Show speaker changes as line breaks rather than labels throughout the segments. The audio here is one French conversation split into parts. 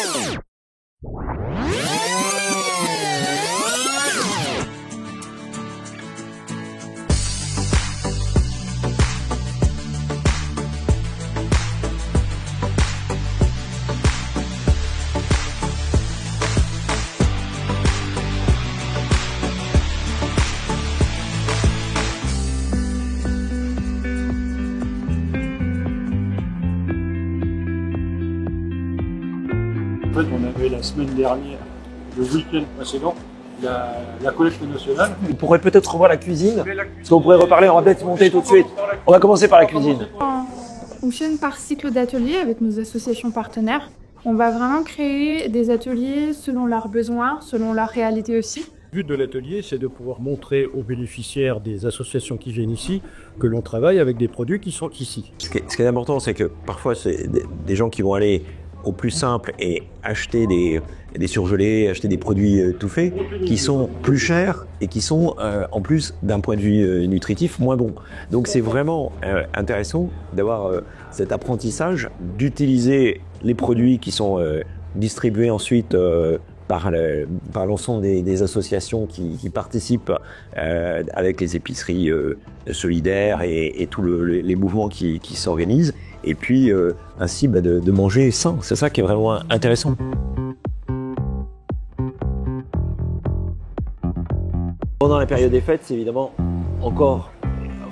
En fait, on avait la semaine dernière, le week-end précédent, la collecte nationale.
On pourrait peut-être revoir la cuisine, parce qu'on pourrait reparler, on va peut-être monter tout de suite. On va commencer par la cuisine.
On fonctionne par cycle d'ateliers avec nos associations partenaires. On va vraiment créer des ateliers selon leurs besoins, selon leur réalité aussi.
Le but de l'atelier, c'est de pouvoir montrer aux bénéficiaires des associations qui viennent ici que l'on travaille avec des produits qui sont ici.
Ce qui est important, c'est que parfois, c'est des gens qui vont aller au plus simple et acheter des surgelés, acheter des produits tout faits qui sont plus chers et qui sont en plus d'un point de vue nutritif moins bons. Donc c'est vraiment intéressant d'avoir cet apprentissage, d'utiliser les produits qui sont distribués ensuite par l'ensemble des associations qui participent avec les épiceries solidaires et tous les mouvements qui s'organisent. Et puis ainsi de manger sain. C'est ça qui est vraiment intéressant. Pendant la période des fêtes, c'est évidemment encore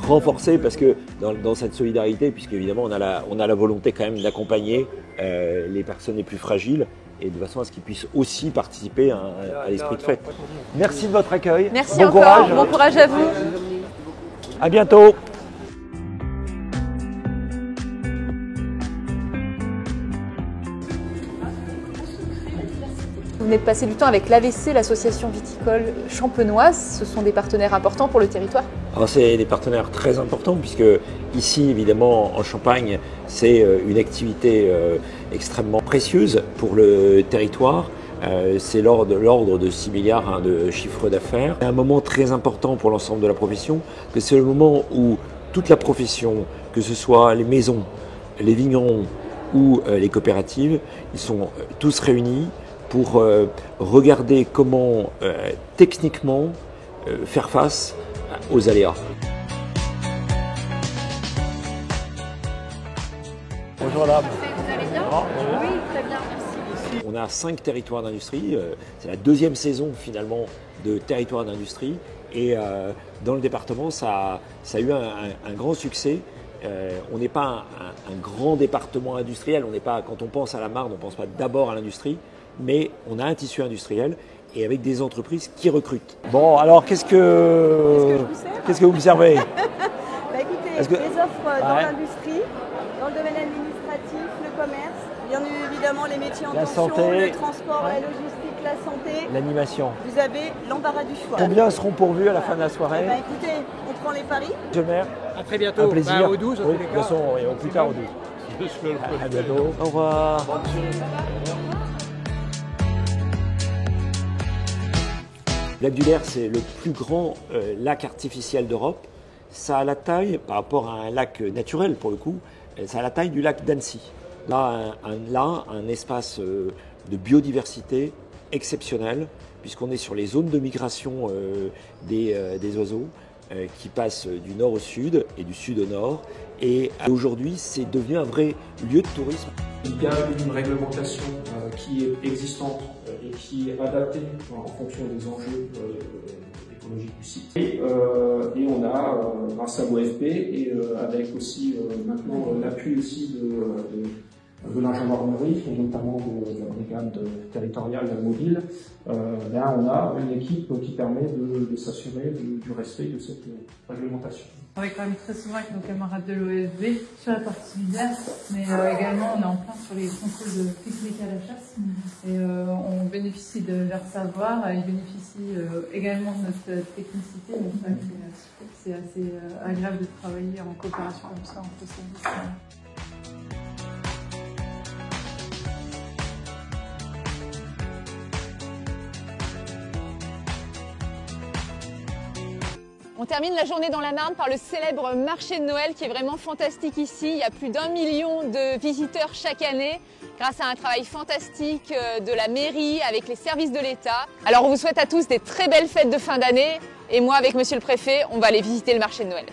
renforcé parce que dans cette solidarité, puisque évidemment on a la volonté quand même d'accompagner les personnes les plus fragiles et de façon à ce qu'ils puissent aussi participer à l'esprit de fête. Merci de votre accueil.
Merci encore, bon courage à vous.
À bientôt.
Vous venez de passer du temps avec l'AVC, l'association viticole champenoise. Ce sont des partenaires importants pour le territoire.
C'est des partenaires très importants puisque ici, évidemment, en Champagne, c'est une activité extrêmement précieuse pour le territoire. C'est l'ordre de 6 milliards de chiffre d'affaires. C'est un moment très important pour l'ensemble de la profession, que c'est le moment où toute la profession, que ce soit les maisons, les vignerons ou les coopératives, ils sont tous réunis pour regarder comment techniquement faire face aux aléas. Bonjour madame.
Vous allez bien ? Oui, très bien, merci.
On a 5 territoires d'industrie, c'est la deuxième saison finalement de territoires d'industrie et dans le département ça a eu un grand succès. On n'est pas un grand département industriel, quand on pense à la Marne, on ne pense pas d'abord à l'industrie, mais on a un tissu industriel et avec des entreprises qui recrutent. Bon, alors qu'est-ce que vous me servez?
Écoutez, les offres dans l'industrie, dans le domaine administratif, le commerce, bien évidemment les métiers en tension, le transport, la logistique, la santé,
l'animation.
Vous avez l'embarras du choix.
Combien seront pourvus à la fin de la soirée?
Écoutez, on prend les paris.
Monsieur le maire,
à très bientôt.
Un plaisir.
Au 12,
oui, de toute façon, au plus tard au 12. À bientôt. Au revoir. Le lac du Lers, c'est le plus grand lac artificiel d'Europe. Ça a la taille, par rapport à un lac naturel pour le coup, ça a la taille du lac d'Annecy. Là, un espace de biodiversité exceptionnel, puisqu'on est sur les zones de migration des oiseaux qui passent du nord au sud et du sud au nord. Et aujourd'hui, c'est devenu un vrai lieu de tourisme.
Il y a une réglementation qui est existante et qui est adaptée en fonction des enjeux écologiques du site. Et on a, grâce à l'OFP et avec aussi maintenant l'appui aussi de la gendarmerie et notamment de la brigade territoriale mobile, on a une équipe qui permet de s'assurer du respect de cette réglementation.
On travaille quand même très souvent avec nos camarades de l'OFB sur la partie solidaire, mais également on est en plein sur les contrôles de sécurité à la chasse et on bénéficie de leur savoir, ils bénéficient également de notre technicité, donc c'est assez agréable de travailler en coopération comme ça entre services.
On termine la journée dans la Marne par le célèbre marché de Noël qui est vraiment fantastique ici. Il y a plus d'1 million de visiteurs chaque année grâce à un travail fantastique de la mairie avec les services de l'État. Alors on vous souhaite à tous des très belles fêtes de fin d'année et moi avec monsieur le préfet, on va aller visiter le marché de Noël.